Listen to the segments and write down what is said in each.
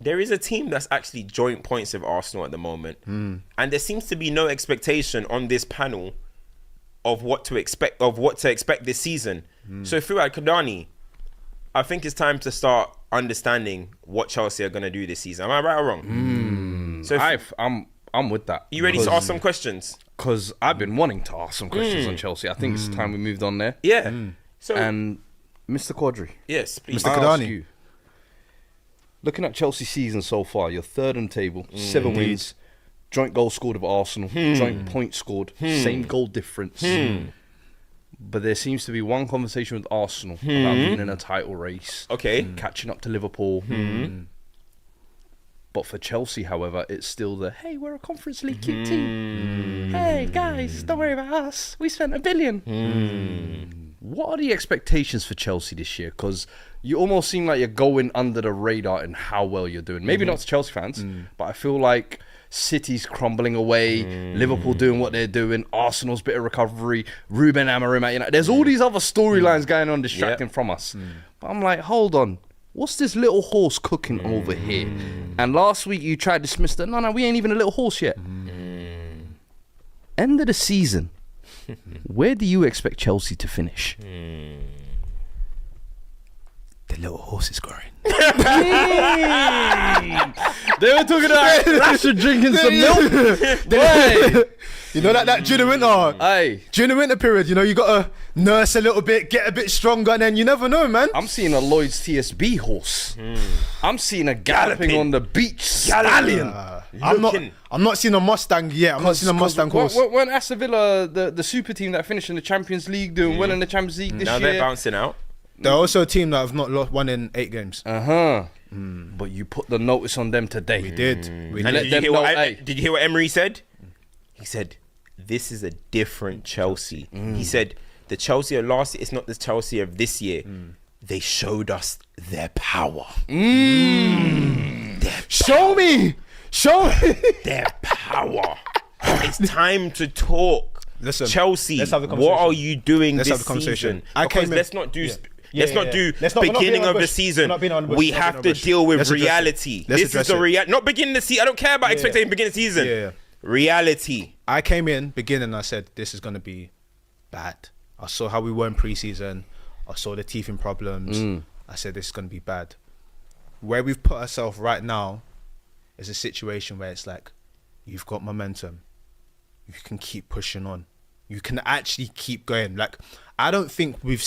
there is a team that's actually joint points with Arsenal at the moment. And there seems to be no expectation on this panel of what to expect this season. So Fuad Kadani, I think it's time to start understanding what Chelsea are going to do this season. Am I right or wrong? So I'm with that. You ready to ask some questions? Because I've been wanting to ask some questions on Chelsea. I think it's time we moved on there. Yeah. So, And Mr. Quadri. yes, please. Mr. I ask Kadani. you, looking at Chelsea's season so far, you're third on the table, 7 wins, joint goal scored of Arsenal, joint points scored, same goal difference. But there seems to be one conversation with Arsenal about being in a title race. Okay. Catching up to Liverpool. But for Chelsea, however, it's still the, hey, we're a Conference League cute team. Hey, guys, don't worry about us. We spent $1 billion. What are the expectations for Chelsea this year? Because you almost seem like you're going under the radar in how well you're doing. Maybe not to Chelsea fans, but I feel like City's crumbling away, Liverpool doing what they're doing, Arsenal's bit of recovery, Ruben Amorim, there's all these other storylines going on distracting from us. But I'm like, hold on. What's this little horse cooking over here? And last week you tried to dismiss that. No, we ain't even a little horse yet. End of the season. Where do you expect Chelsea to finish? The little horse is growing. They were talking about Rashford drinking some milk. You know that during the winter, Hey, during the winter period, you gotta nurse a little bit, get a bit stronger, and then you never know, man. I'm seeing a Lloyd's TSB horse. I'm seeing a galloping on the beach stallion. I'm not seeing a Mustang yet. I'm not seeing a Mustang horse. When Aston Villa, the super team that finished in the Champions League, doing well in the Champions League this Now year. they're bouncing out. They're also a team that have not won in 8 games. But you put the notice on them today. We did. We And did. did you hear what Emery said? He said, this is a different Chelsea. He said, the Chelsea of last year is not the Chelsea of this year. They showed us their power. Show me. Their power. It's time to talk. Listen, Chelsea, let's have a what conversation. are you doing Let's this have a conversation. season? I Because came in- let's not do... Yeah. Let's not do Let's not- we're not beginning beating of around the the bush. season. We're not beating around the bush. We We're not have beating to around the bush. deal with Let's address it. reality. Let's This is address the it. reality. Not beginning the season. I don't care about expectations beginning of the season. Yeah. Reality. I came in beginning. I said this is gonna be bad. I saw how we were in preseason. I saw the teething problems. I said this is gonna be bad. Where we've put ourselves right now is a situation where it's like, you've got momentum. You can keep pushing on. You can actually keep going. Like, I don't think we're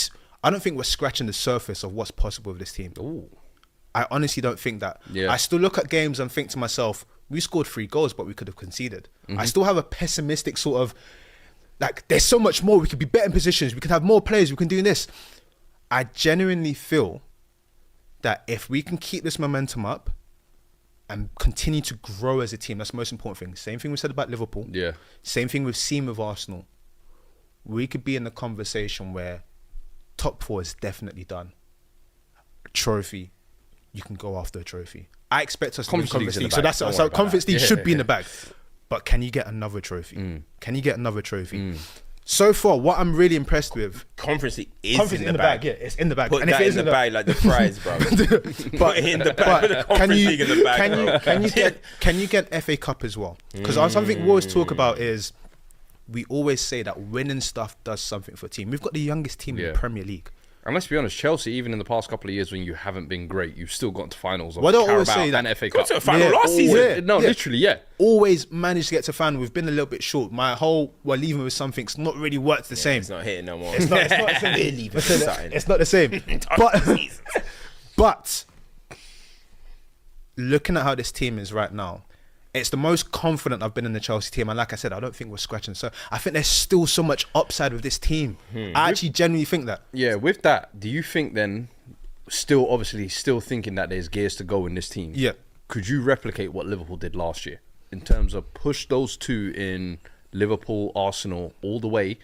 scratching the surface of what's possible with this team. I honestly don't think that. Yeah. I still look at games and think to myself, we scored 3 goals, but we could have conceded. I still have a pessimistic sort of, like, there's so much more. We could be better in positions. We can have more players. We can do this. I genuinely feel that if we can keep this momentum up and continue to grow as a team, that's the most important thing. Same thing we said about Liverpool. Yeah. Same thing we've seen with Arsenal. We could be in the conversation where top 4 is definitely done. Trophy, you can go after a trophy. I expect us to win Conference Conference League's in League. the So bag. that's Don't so worry about Conference that. League Yeah, should be in yeah. the bag. But can you get another trophy? Can you get another trophy? So far, what I'm really impressed with, Conference League is Conference in the bag. yeah, it's in the bag. Put And if that it is in the bag like the fries, bro. Put it in the bag. Put the Conference League in the bag, bro. can you get FA Cup as well? Because something we always talk about is, we always say that winning stuff does something for a team. We've got the youngest team in the Premier League. And let's be honest, Chelsea, even in the past couple of years when you haven't been great, you've still gotten to finals of Well, I don't always Carabao say that. and FA Got Cup. to a final last season. Yeah. No, literally, yeah. Always managed to get to final. We've been a little bit short. My whole we're leaving with something's not really worked the same. It's not hitting no more. It's not the same. We're leaving with something. It's not the same. But looking at how this team is right now, it's the most confident I've been in the Chelsea team. And like I said, I don't think we're scratching. So I think there's still so much upside with this team. I actually genuinely think that. Yeah, with that, do you think then, still thinking that there's gears to go in this team? Yeah. Could you replicate what Liverpool did last year in terms of push those two in Liverpool, Arsenal all the way?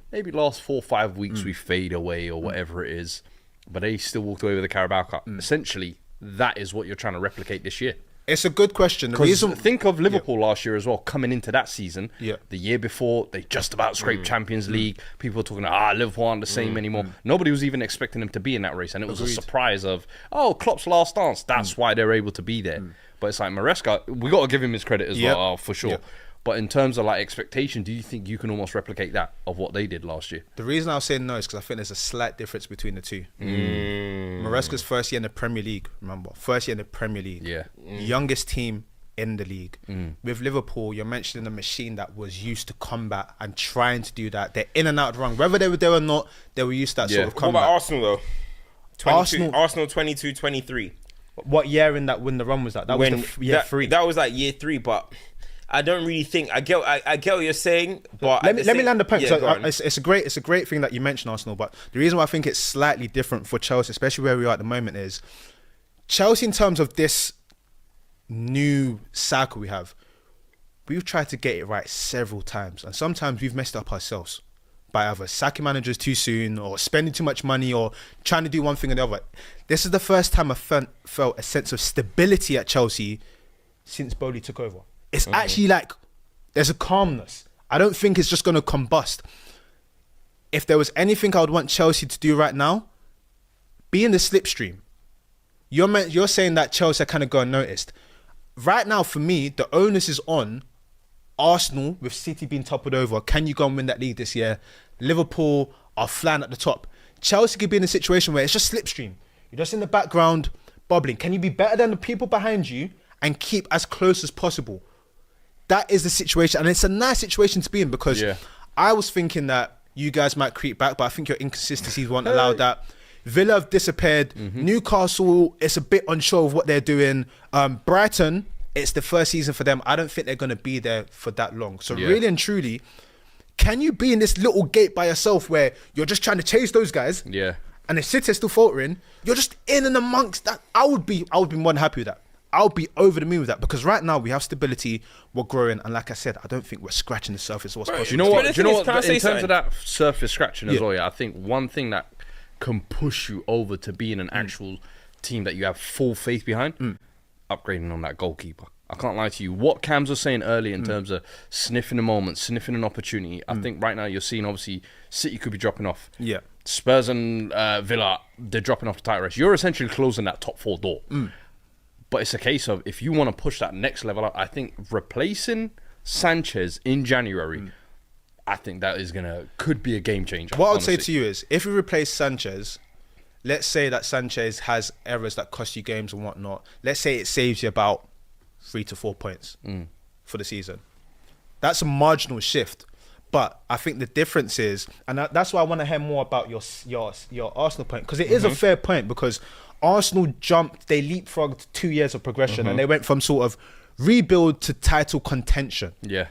Maybe last 4 or 5 weeks we fade away or whatever it is, but they still walked away with the Carabao Cup. Essentially, that is what you're trying to replicate this year. It's a good question. The Because reason, think of Liverpool last year as well, coming into that season. Yeah. The year before, they just about scraped Champions League. People were talking about, Liverpool aren't the same anymore. Nobody was even expecting them to be in that race. And it was a surprise of, Klopp's last dance. That's why they're able to be there. But it's like Maresca, we got to give him his credit as well, for sure. Yep. But in terms of like expectation, do you think you can almost replicate that of what they did last year? the reason I was saying no is because I think there's a slight difference between the two. Maresca's first year in the Premier League, remember? First year in the Premier League. Yeah. Youngest team in the league. With Liverpool, you're mentioning a machine that was used to combat and trying to do that. They're in and out run. Whether they were there or not, they were used to that sort of What combat. about Arsenal though? Arsenal 22-23. What year in that when the run was that? That was year 3. That was like year 3, but I don't really think I get what you're saying. But let me land the point. Yeah, So, go on. it's a great thing that you mentioned Arsenal. But the reason why I think it's slightly different for Chelsea, especially where we are at the moment, is Chelsea in terms of this new cycle we've tried to get it right several times, and sometimes we've messed up ourselves by either sacking managers too soon or spending too much money or trying to do one thing or the other. This is the first time I felt a sense of stability at Chelsea since Bowley took over. It's actually like there's a calmness. I don't think it's just going to combust. If there was anything I would want Chelsea to do right now, be in the slipstream. You're saying that Chelsea are kind of go unnoticed. Right now, for me, the onus is on Arsenal, with City being toppled over. Can you go and win that league this year? Liverpool are flying at the top. Chelsea could be in a situation where it's just slipstream. You're just in the background, bubbling. Can you be better than the people behind you and keep as close as possible? That is the situation. And it's a nice situation to be in because I was thinking that you guys might creep back, but I think your inconsistencies won't allow that. Villa have disappeared. Newcastle, it's a bit unsure of what they're doing. Brighton, it's the first season for them. I don't think they're going to be there for that long. So really and truly, can you be in this little gate by yourself where you're just trying to chase those guys? Yeah. And if City's still faltering, you're just in and amongst that. I would be more than happy with that. I'll be over the moon with that because right now we have stability, we're growing, and like I said, I don't think we're scratching the surface of what's possible. Do you know what? Can I say In terms something? of that surface scratching as well, I think one thing that can push you over to being an actual team that you have full faith behind, upgrading on that goalkeeper. I can't lie to you. What Cams was saying earlier in terms of sniffing a moment, sniffing an opportunity, I think right now you're seeing obviously City could be dropping off. Yeah. Spurs and Villa, they're dropping off the title race. You're essentially closing that top 4 door. But it's a case of if you want to push that next level up, I think replacing Sanchez in January, I think that is could be a game changer. What I would say to you is, if we replace Sanchez, let's say that Sanchez has errors that cost you games and whatnot. Let's say it saves you about 3 to 4 points for the season. That's a marginal shift. But I think the difference is, and that's why I want to hear more about your Arsenal point, because it is a fair point, because Arsenal jumped, they leapfrogged 2 years of progression and they went from sort of rebuild to title contention. Yeah.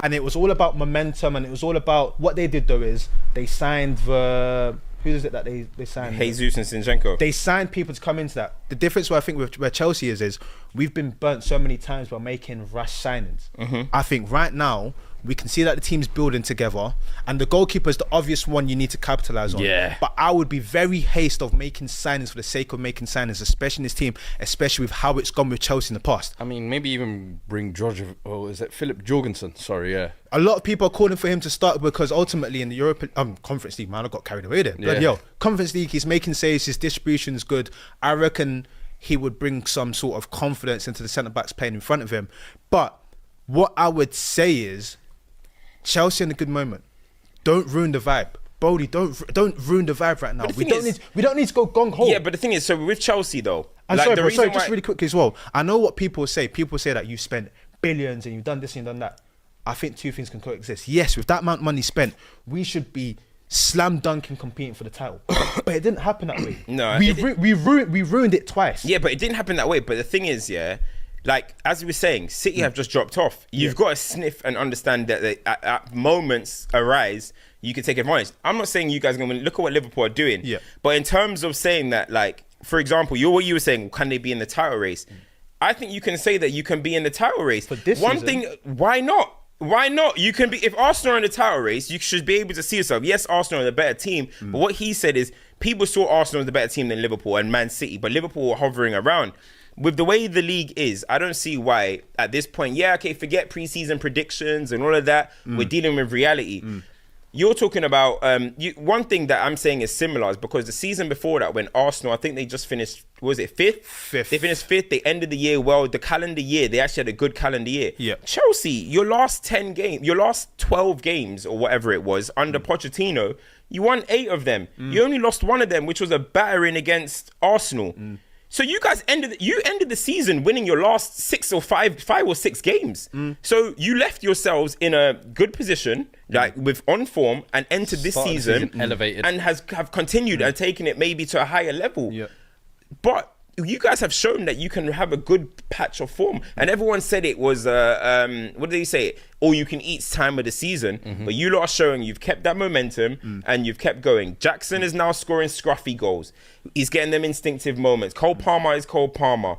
And it was all about momentum, and it was all about what they did though is they signed who is it that they signed? Jesus and Zinchenko. They signed people to come into that. The difference where I think where Chelsea is we've been burnt so many times by making rash signings. I think right now we can see that the team's building together, and the goalkeeper is the obvious one you need to capitalize on. Yeah. But I would be very hasty of making signings for the sake of making signings, especially in this team, especially with how it's gone with Chelsea in the past. I mean, maybe even bring is it Philip Jorgensen? Sorry, yeah. A lot of people are calling for him to start because ultimately in the European Conference League, man, I got carried away there. Bloody hell. Conference League, he's making saves, his distribution is good. I reckon he would bring some sort of confidence into the centre backs playing in front of him. But what I would say is, Chelsea in a good moment. Don't ruin the vibe. Bowley, don't ruin the vibe right now. We don't need to go gong ho. Yeah, but the thing is, so with Chelsea though, I'm like, sorry, the bro, reason just why- really quickly as well. I know what people say. People say that you spent billions and you've done this and you've done that. I think two things can coexist. Yes, with that amount of money spent, we should be slam dunking competing for the title. But it didn't happen that way. No, we ruined it twice. Yeah, but it didn't happen that way. But the thing is, like as we were saying, City have just dropped off. You've got to sniff and understand that at moments arise, you can take advantage. I'm not saying you guys are going to win. Look at what Liverpool are doing. Yeah. But in terms of saying that, like, for example, what you were saying, can they be in the title race? I think you can say that you can be in the title race. For this One season? thing, why not? Why not? You can be. If Arsenal are in the title race, you should be able to see yourself. Yes, Arsenal are the better team, but what he said is people saw Arsenal as the better team than Liverpool and Man City, but Liverpool were hovering around. with the way the league is, I don't see why at this point. Yeah, okay, forget preseason predictions and all of that. We're dealing with reality. You're talking about one thing that I'm saying is similar is because the season before that, when Arsenal, I think they just finished, was it fifth? Fifth. They finished fifth. They ended the year well. The calendar year, they actually had a good calendar year. Yeah. Chelsea, your last 10 games, your last 12 games or whatever it was under Pochettino, you won 8 of them. You only lost 1 of them, which was a battering against Arsenal. So you guys ended the season winning your last 5 or 6 games. So you left yourselves in a good position, like with on form, and entered this Started the season elevated, and have continued and taken it maybe to a higher level. Yeah. But you guys have shown that you can have a good patch of form, and everyone said it was what did they say? All you can eat time of the season. But you lot are showing you've kept that momentum and you've kept going. Jackson is now scoring scruffy goals. He's getting them instinctive moments. Cole Palmer is Cole Palmer.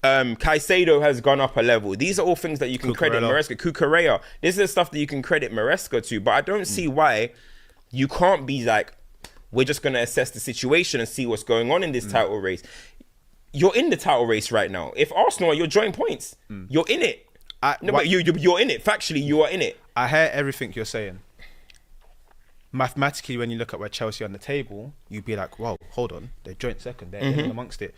Caicedo has gone up a level. These are all things that you can credit Maresca. Cucurella. This is the stuff that you can credit Maresca to. But I don't see why you can't be like, we're just going to assess the situation and see what's going on in this title race. You're in the title race right now. If Arsenal are your joint points, you're in it. But you're in it. Factually, you are in it. I hear everything you're saying. Mathematically, when you look at where Chelsea are on the table, you'd be like, "Whoa, hold on, they're joint second. They're in amongst it."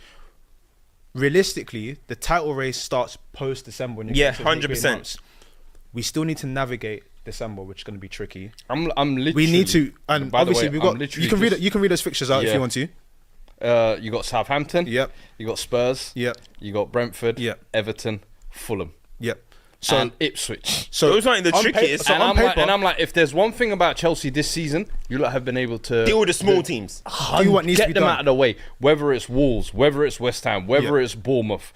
Realistically, the title race starts post December. When you get to 100%. We still need to navigate December, which is going to be tricky. I'm literally. We need to, and by the obviously way, we've got. I'm literally You can read those fixtures out if you want to. You got Southampton. Yep. You got Spurs. Yep. You got Brentford. Yep. Everton. Fulham. Yep. So And Ipswich. so Those aren't the on trickiest. paper- And on I'm like, if there's one thing about Chelsea this season, you lot have been able to Deal with the small teams. do what needs to get be them done. out of the way. Whether it's Wolves, whether it's West Ham, whether Yeah. it's Bournemouth,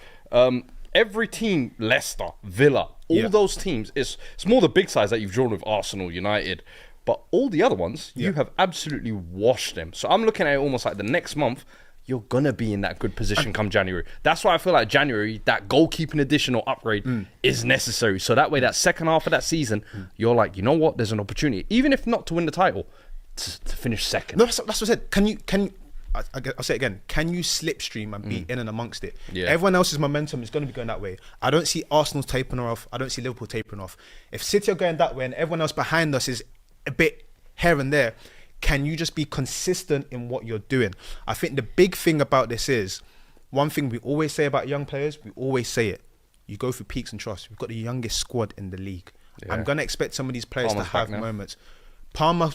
every team, Leicester, Villa, all Yeah. those teams, it's more the big sides that you've drawn with Arsenal, United, but all the other ones, you have absolutely washed them. So I'm looking at it almost like the next month, you're gonna be in that good position come January. That's why I feel like January, that goalkeeping additional upgrade is necessary. So that way, that second half of that season, you're like, you know what? There's an opportunity, even if not to win the title, to finish second. No, that's what I said. I'll say it again. Can you slipstream and be in and amongst it? Yeah. Everyone else's momentum is going to be going that way. I don't see Arsenal's tapering off. I don't see Liverpool tapering off. If City are going that way and everyone else behind us is a bit here and there, can you just be consistent in what you're doing? I think the big thing about this is, one thing we always say about young players, we always say it. You go through peaks and troughs. We've got the youngest squad in the league. Yeah. I'm going to expect some of these players Palmer's to have back now. moments. Palmer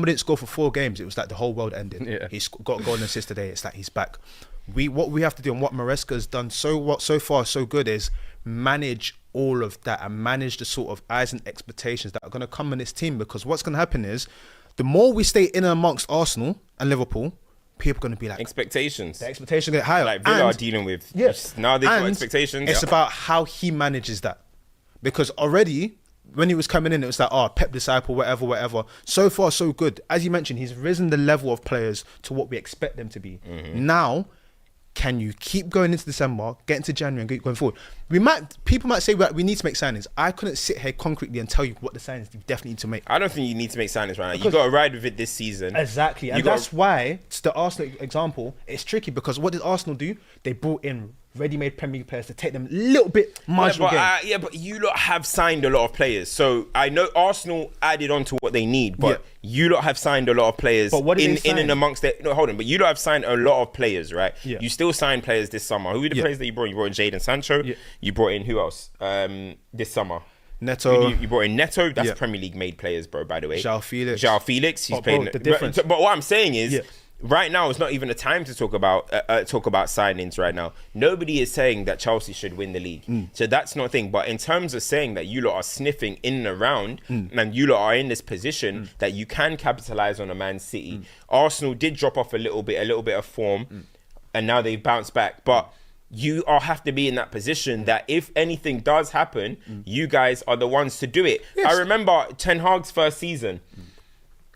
didn't score for 4 games. It was like the whole world ended. Yeah. He's got a goal and assist today. It's like he's back. What we have to do, and what Maresca has done so far so good, is manage all of that and manage the sort of eyes and expectations that are going to come in this team. Because what's going to happen is, the more we stay in and amongst Arsenal and Liverpool, people are going to be like, Expectations. the expectations get higher. Like Villa are dealing with. Yes. Now they've got And expectations. It's about how he manages that. Because already, when he was coming in, it was like, Pep disciple, whatever. So far, so good. As you mentioned, he's risen the level of players to what we expect them to be. Now, can you keep going into December, get into January and keep going forward? People might say we need to make signings. I couldn't sit here concretely and tell you what the signings you definitely need to make. I don't think you need to make signings right now. You got to ride with it this season. Exactly. And that's why, to the Arsenal example, it's tricky because what did Arsenal do? They brought in ready-made Premier League players to take them a little bit marginal gain. But you lot have signed a lot of players. So I know Arsenal added on to what they need, but you lot have signed a lot of players But what did they in sign? and amongst it. No, hold on. But you lot have signed a lot of players, right? Yeah. You still signed players this summer. Who are the players that you brought in? You brought in Jadon Sancho. Yeah. You brought in who else? This summer. Neto. You brought in Neto. That's Premier League made players, bro, by the way. João Felix. He's But bro, playing the difference. But what I'm saying is, Yeah. right now it's not even a time to talk about signings right now. Nobody is saying that Chelsea should win the league. So that's not a thing. But in terms of saying that you lot are sniffing in and around and you lot are in this position that you can capitalize on a Man City. Arsenal did drop off a little bit of form and now they've bounced back. But you all have to be in that position that if anything does happen, you guys are the ones to do it. Yes. I remember Ten Hag's first season.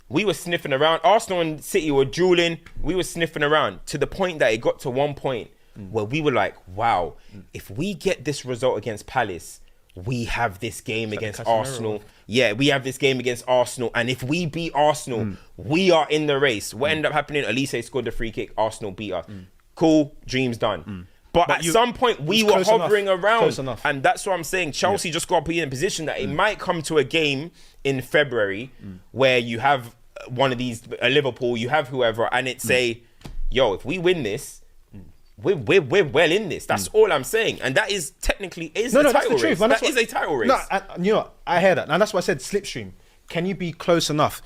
We were sniffing around. Arsenal and City were dueling. We were sniffing around to the point that it got to one point where we were like, wow, if we get this result against Palace, we have this game against Arsenal. Yeah, we have this game against Arsenal. And if we beat Arsenal, we are in the race. What ended up happening? Elise scored the free kick. Arsenal beat us. Cool. Dreams done. But at some point, we were close enough. hovering around. Close enough. And that's what I'm saying. Chelsea just got to be in a position that it might come to a game in February where you have one of these, Liverpool, you have whoever, and it's yo, if we win this, we're well in this. That's all I'm saying. And that is technically a title race. That is a title race. No, I hear that. And that's why I said slipstream. Can you be close enough?